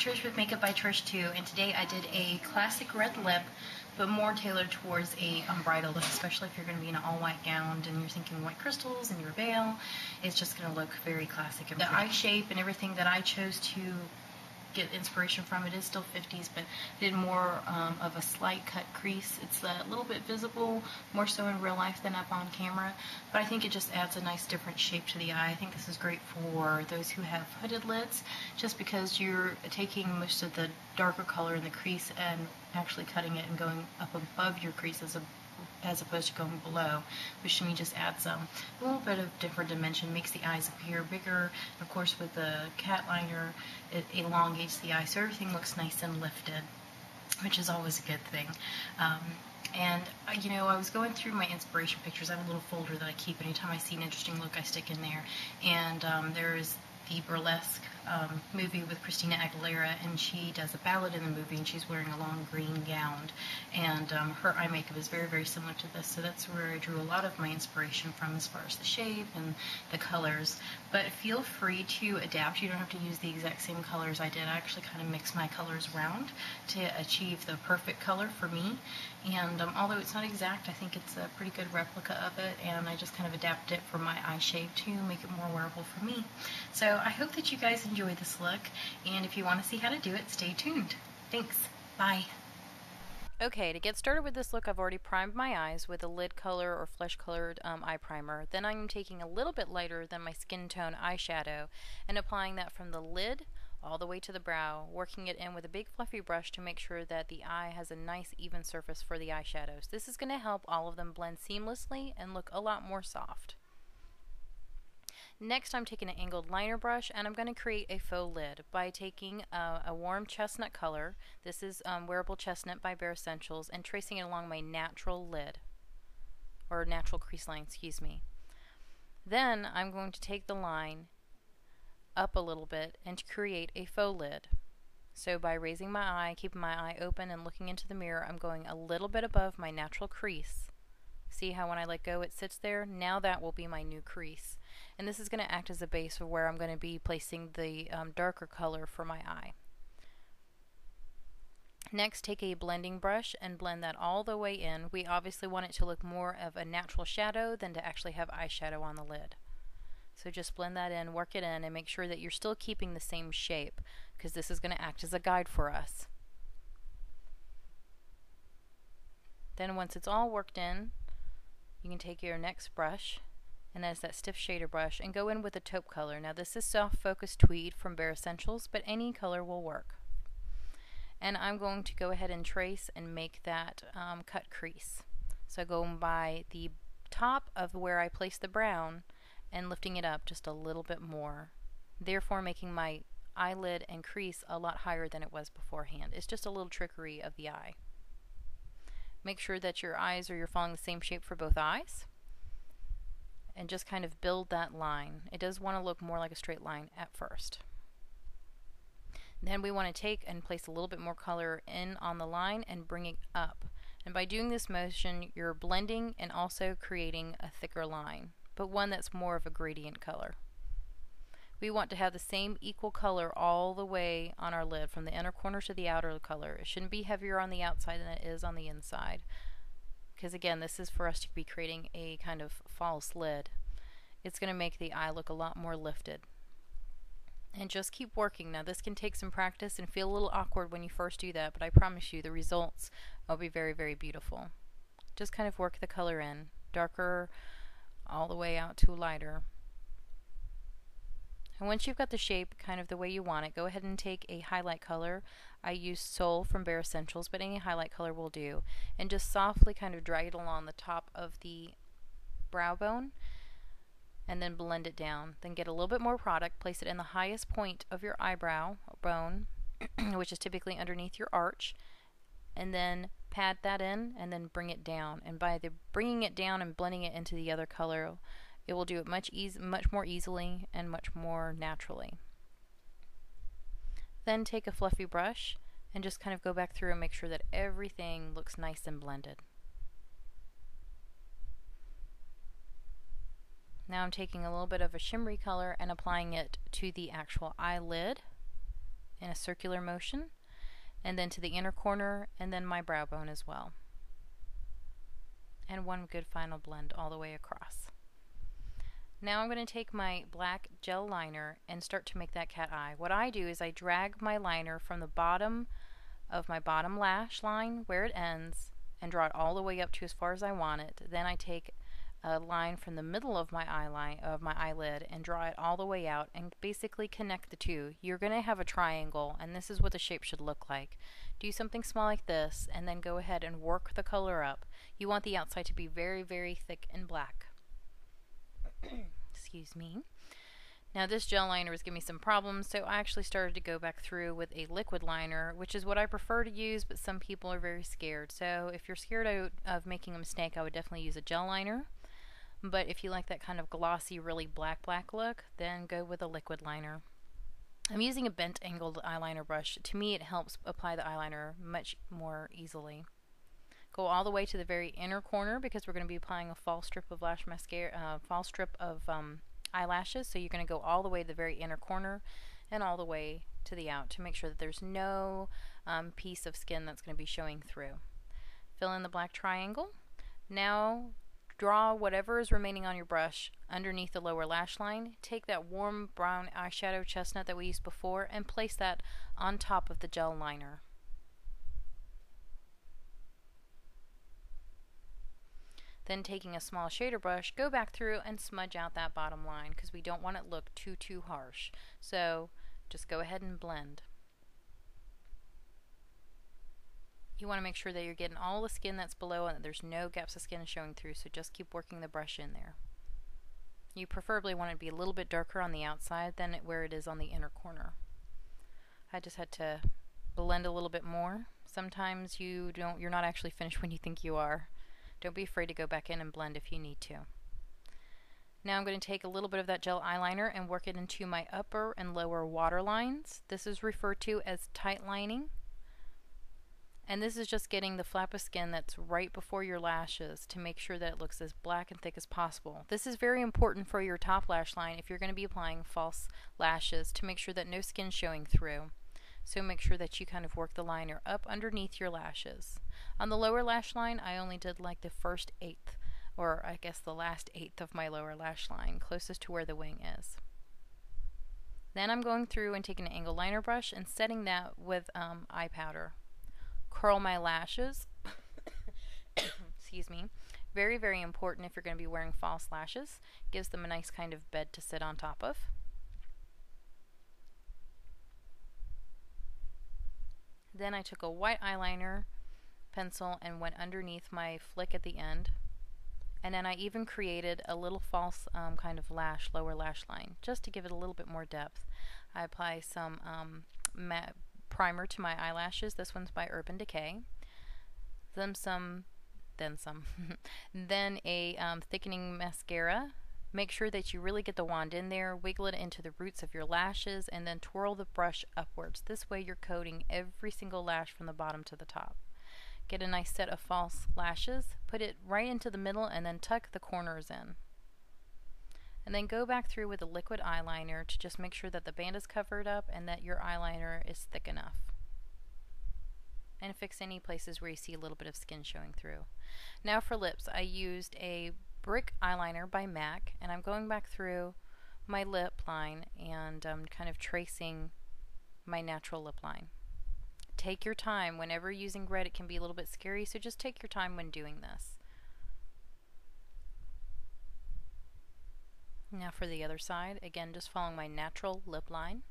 Trish with Makeup by Trish too, and today I did a classic red lip, but more tailored towards a bridal look, especially if you're going to be in an all-white gown and you're thinking white crystals and your veil. It's just going to look very classic. And the eye shape and everything that I chose to get inspiration from, it is still 50s, but I did more of a slight cut crease. It's a little bit visible, more so in real life than up on camera, but I think it just adds a nice different shape to the eye. I think this is great for those who have hooded lids, just because you're taking most of the darker color in the crease and actually cutting it and going up above your crease as opposed to going below, which to me just adds a little bit of different dimension, makes the eyes appear bigger. Of course, with the cat liner, it elongates the eye, so everything looks nice and lifted, which is always a good thing. And you know, I was going through my inspiration pictures. I have a little folder that I keep. Anytime I see an interesting look, I stick in there. And there's the Burlesque movie with Christina Aguilera, and she does a ballad in the movie, and she's wearing a long green gown, and her eye makeup is very, very similar to this, so that's where I drew a lot of my inspiration from as far as the shape and the colors. But feel free to adapt. You don't have to use the exact same colors I did. I actually kind of mix my colors around to achieve the perfect color for me, and although it's not exact, I think it's a pretty good replica of it, and I just kind of adapted it for my eye shape to make it more wearable for me. So I hope that you guys enjoy this look, and if you want to see how to do it, stay tuned. Thanks. Bye. Okay, to get started with this look, I've already primed my eyes with a lid color or flesh colored eye primer. Then I'm taking a little bit lighter than my skin tone eyeshadow and applying that from the lid all the way to the brow, working it in with a big fluffy brush to make sure that the eye has a nice even surface for the eyeshadows. This is going to help all of them blend seamlessly and look a lot more soft. Next, I'm taking an angled liner brush, and I'm going to create a faux lid by taking a warm chestnut color. This is Wearable Chestnut by Bare Escentuals, and tracing it along my natural lid, or natural crease line, excuse me. Then I'm going to take the line up a little bit and create a faux lid. So by raising my eye, keeping my eye open and looking into the mirror, I'm going a little bit above my natural crease. See how when I let go it sits there? Now that will be my new crease. And this is going to act as a base for where I'm going to be placing the darker color for my eye. Next, take a blending brush and blend that all the way in. We obviously want it to look more of a natural shadow than to actually have eyeshadow on the lid. So just blend that in, work it in, and make sure that you're still keeping the same shape, because this is going to act as a guide for us. Then once it's all worked in, you can take your next brush, and that's that stiff shader brush, and go in with a taupe color. Now this is Soft Focus Tweed from Bare Escentuals, but any color will work. And I'm going to go ahead and trace and make that cut crease. So going by the top of where I placed the brown and lifting it up just a little bit more, therefore making my eyelid and crease a lot higher than it was beforehand. It's just a little trickery of the eye. Make sure that your eyes you're following the same shape for both eyes, and just kind of build that line. It does want to look more like a straight line at first. Then we want to take and place a little bit more color in on the line and bring it up. And by doing this motion, you're blending and also creating a thicker line, but one that's more of a gradient color. We want to have the same equal color all the way on our lid, from the inner corner to the outer color. It shouldn't be heavier on the outside than it is on the inside, because again, this is for us to be creating a kind of false lid. It's going to make the eye look a lot more lifted. And just keep working. Now this can take some practice and feel a little awkward when you first do that, but I promise you the results will be very, very beautiful. Just kind of work the color in, darker all the way out to lighter. And once you've got the shape kind of the way you want it, go ahead and take a highlight color. I use Soul from Bare Escentuals, but any highlight color will do. And just softly kind of drag it along the top of the brow bone, and then blend it down. Then get a little bit more product, place it in the highest point of your eyebrow bone, which is typically underneath your arch, and then pat that in, and then bring it down. And by the bringing it down and blending it into the other color, it will do it much more easily and much more naturally. Then take a fluffy brush and just kind of go back through and make sure that everything looks nice and blended. Now I'm taking a little bit of a shimmery color and applying it to the actual eyelid in a circular motion, and then to the inner corner, and then my brow bone as well. And one good final blend all the way across. Now I'm going to take my black gel liner and start to make that cat eye. What I do is I drag my liner from the bottom of my bottom lash line where it ends and draw it all the way up to as far as I want it. Then I take a line from the middle of my eyelid and draw it all the way out and basically connect the two. You're going to have a triangle, and this is what the shape should look like. Do something small like this and then go ahead and work the color up. You want the outside to be very, very thick and black. Excuse me. Now this gel liner was giving me some problems, so I actually started to go back through with a liquid liner, which is what I prefer to use, but some people are very scared. So if you're scared of making a mistake, I would definitely use a gel liner. But if you like that kind of glossy, really black look, then go with a liquid liner. I'm using a bent angled eyeliner brush. To me, it helps apply the eyeliner much more easily. Go all the way to the very inner corner because we're going to be applying a false strip of eyelashes. So you're going to go all the way to the very inner corner and all the way to the out to make sure that there's no piece of skin that's going to be showing through. Fill in the black triangle. Now draw whatever is remaining on your brush underneath the lower lash line. Take that warm brown eyeshadow chestnut that we used before and place that on top of the gel liner. Then taking a small shader brush, go back through and smudge out that bottom line because we don't want it to look too harsh. So just go ahead and blend. You want to make sure that you're getting all the skin that's below and that there's no gaps of skin showing through, so just keep working the brush in there. You preferably want it to be a little bit darker on the outside than where it is on the inner corner. I just had to blend a little bit more. Sometimes you're not actually finished when you think you are. Don't be afraid to go back in and blend if you need to. Now I'm going to take a little bit of that gel eyeliner and work it into my upper and lower water lines. This is referred to as tight lining. And this is just getting the flap of skin that's right before your lashes to make sure that it looks as black and thick as possible. This is very important for your top lash line if you're going to be applying false lashes to make sure that no skin's showing through. So make sure that you kind of work the liner up underneath your lashes. On the lower lash line, I only did like the first eighth, or I guess the last eighth of my lower lash line, closest to where the wing is. Then I'm going through and taking an angled liner brush and setting that with eye powder. Curl my lashes. Excuse me. Very, very important if you're going to be wearing false lashes. Gives them a nice kind of bed to sit on top of. Then I took a white eyeliner pencil and went underneath my flick at the end. And then I even created a little false kind of lower lash line, just to give it a little bit more depth. I apply some matte primer to my eyelashes. This one's by Urban Decay. Then a thickening mascara. Make sure that you really get the wand in there, wiggle it into the roots of your lashes, and then twirl the brush upwards. This way you're coating every single lash from the bottom to the top. Get a nice set of false lashes, put it right into the middle, and then tuck the corners in. And then go back through with a liquid eyeliner to just make sure that the band is covered up and that your eyeliner is thick enough. And fix any places where you see a little bit of skin showing through. Now for lips, I used a Brick eyeliner by MAC, and I'm going back through my lip line and kind of tracing my natural lip line. Take your time. Whenever using red, it can be a little bit scary, so just take your time when doing this. Now for the other side, again, just following my natural lip line.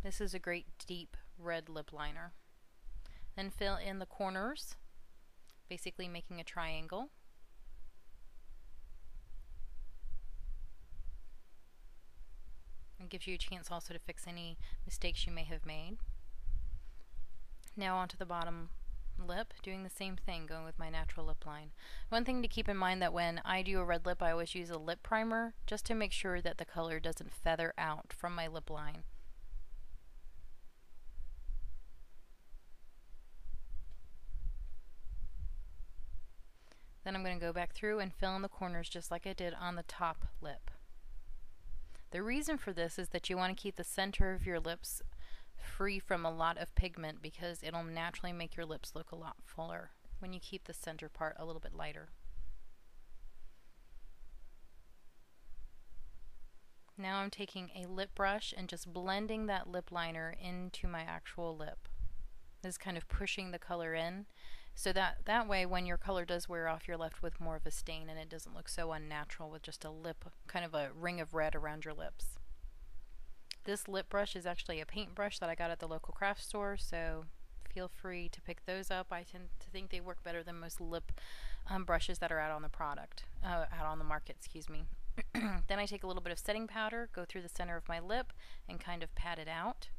This is a great deep red lip liner. Then fill in the corners, basically making a triangle. It gives you a chance also to fix any mistakes you may have made. Now onto the bottom lip, doing the same thing, going with my natural lip line. One thing to keep in mind that when I do a red lip, I always use a lip primer just to make sure that the color doesn't feather out from my lip line. Then I'm going to go back through and fill in the corners just like I did on the top lip. The reason for this is that you want to keep the center of your lips free from a lot of pigment because it'll naturally make your lips look a lot fuller when you keep the center part a little bit lighter. Now I'm taking a lip brush and just blending that lip liner into my actual lip. This is kind of pushing the color in, so that way when your color does wear off, you're left with more of a stain and it doesn't look so unnatural with just a lip, kind of a ring of red around your lips. This lip brush is actually a paint brush that I got at the local craft store, so feel free to pick those up. I tend to think they work better than most lip brushes that are out on the market, excuse me. Then I take a little bit of setting powder, go through the center of my lip and kind of pat it out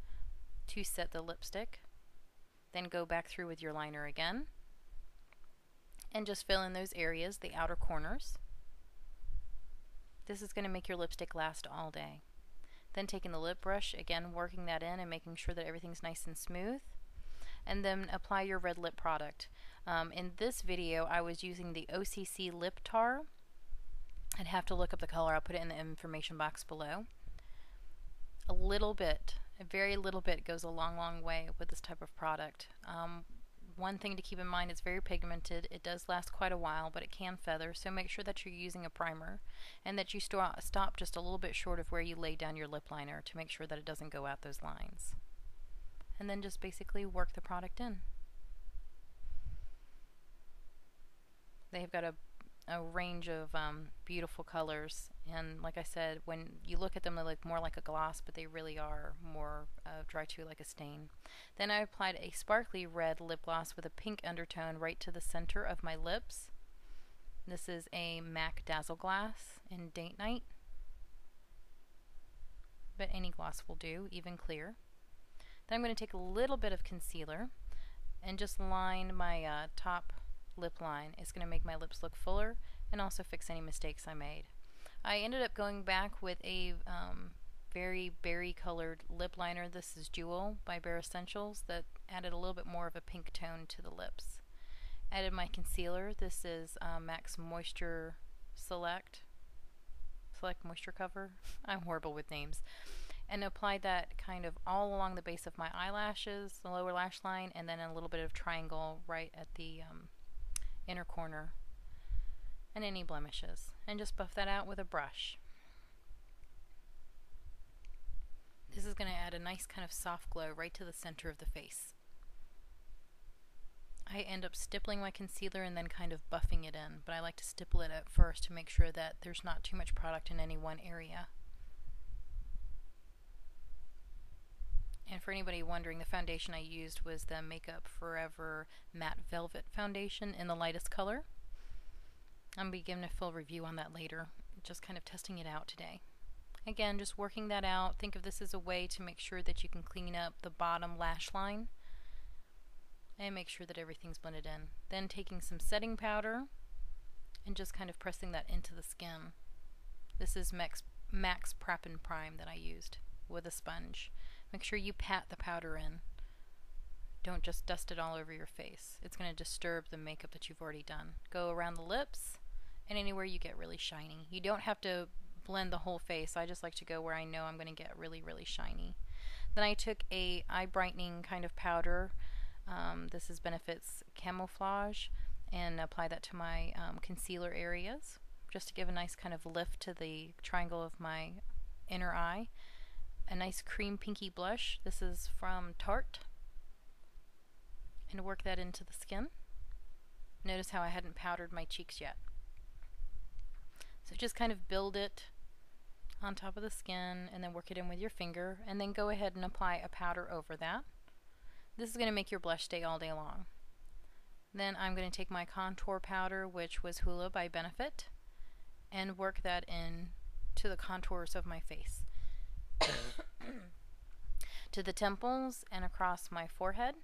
to set the lipstick. Then go back through with your liner again and just fill in those areas, the outer corners. This is going to make your lipstick last all day. Then taking the lip brush, again working that in and making sure that everything's nice and smooth. And then apply your red lip product. In this video I was using the OCC Lip Tar. I'd have to look up the color. I'll put it in the information box below. A little bit, a very little bit goes a long way with this type of product. One thing to keep in mind, it's very pigmented. It does last quite a while, but it can feather, so make sure that you're using a primer and that you stop just a little bit short of where you lay down your lip liner to make sure that it doesn't go out those lines. And then just basically work the product in. They've got a range of beautiful colors, and like I said, when you look at them they look more like a gloss, but they really are more dry to like a stain. Then I applied a sparkly red lip gloss with a pink undertone right to the center of my lips. This is a MAC Dazzle Glass in Date Night, but any gloss will do, even clear. Then I'm going to take a little bit of concealer and just line my top lip line. It's going to make my lips look fuller and also fix any mistakes I made. I ended up going back with a very berry colored lip liner. This is Jewel by Bare Essentials that added a little bit more of a pink tone to the lips. Added my concealer. This is MAC's Moisture Select Moisture Cover. I'm horrible with names. And applied that kind of all along the base of my eyelashes, the lower lash line, and then a little bit of triangle right at the inner corner and any blemishes, and just buff that out with a brush. This is going to add a nice kind of soft glow right to the center of the face. I end up stippling my concealer and then kind of buffing it in, but I like to stipple it at first to make sure that there's not too much product in any one area. And for anybody wondering, the foundation I used was the Makeup Forever Matte Velvet Foundation in the lightest color. I'm going to be giving a full review on that later, just kind of testing it out today. Again, just working that out. Think of this as a way to make sure that you can clean up the bottom lash line and make sure that everything's blended in. Then taking some setting powder and just kind of pressing that into the skin. This is MAC's Prep and Prime that I used with a sponge. Make sure you pat the powder in. Don't just dust it all over your face. It's going to disturb the makeup that you've already done. Go around the lips and anywhere you get really shiny. You don't have to blend the whole face. I just like to go where I know I'm going to get really shiny. Then I took a eye brightening kind of powder. This is Benefit's Camouflage, and apply that to my concealer areas just to give a nice kind of lift to the triangle of my inner eye. A nice cream pinky blush. This is from Tarte, and work that into the skin. Notice how I hadn't powdered my cheeks yet. So just kind of build it on top of the skin and then work it in with your finger, and then go ahead and apply a powder over that. This is going to make your blush stay all day long. Then I'm going to take my contour powder, which was Hoola by Benefit, and work that in to the contours of my face. To the temples and across my forehead,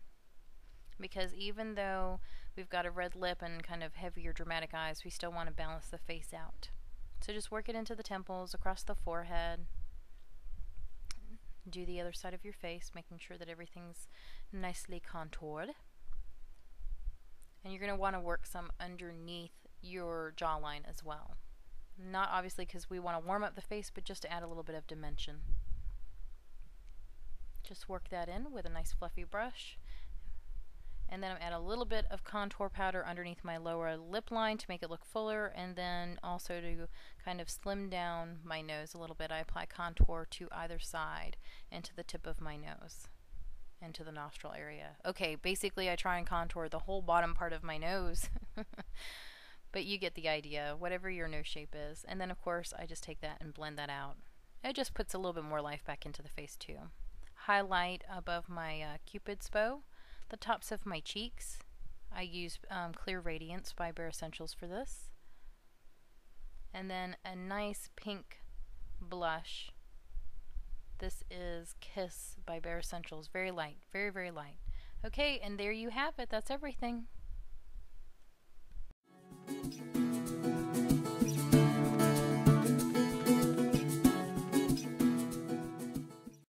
because even though we've got a red lip and kind of heavier dramatic eyes, we still want to balance the face out. So just work it into the temples, across the forehead. Do the other side of your face, making sure that everything's nicely contoured. And you're going to want to work some underneath your jawline as well. Not obviously because we want to warm up the face, but just to add a little bit of dimension. Just work that in with a nice fluffy brush. And then I'm add a little bit of contour powder underneath my lower lip line to make it look fuller, and then also to kind of slim down my nose a little bit. I apply contour to either side and to the tip of my nose and to the nostril area. Okay, basically I try and contour the whole bottom part of my nose. But you get the idea, whatever your nose shape is. And then of course I just take that and blend that out. It just puts a little bit more life back into the face too. Highlight above my Cupid's bow, the tops of my cheeks. I use Clear Radiance by Bare Escentuals for this. And then a nice pink blush. This is Kiss by Bare Escentuals. Very light, very, very light. Okay, and there you have it. That's everything.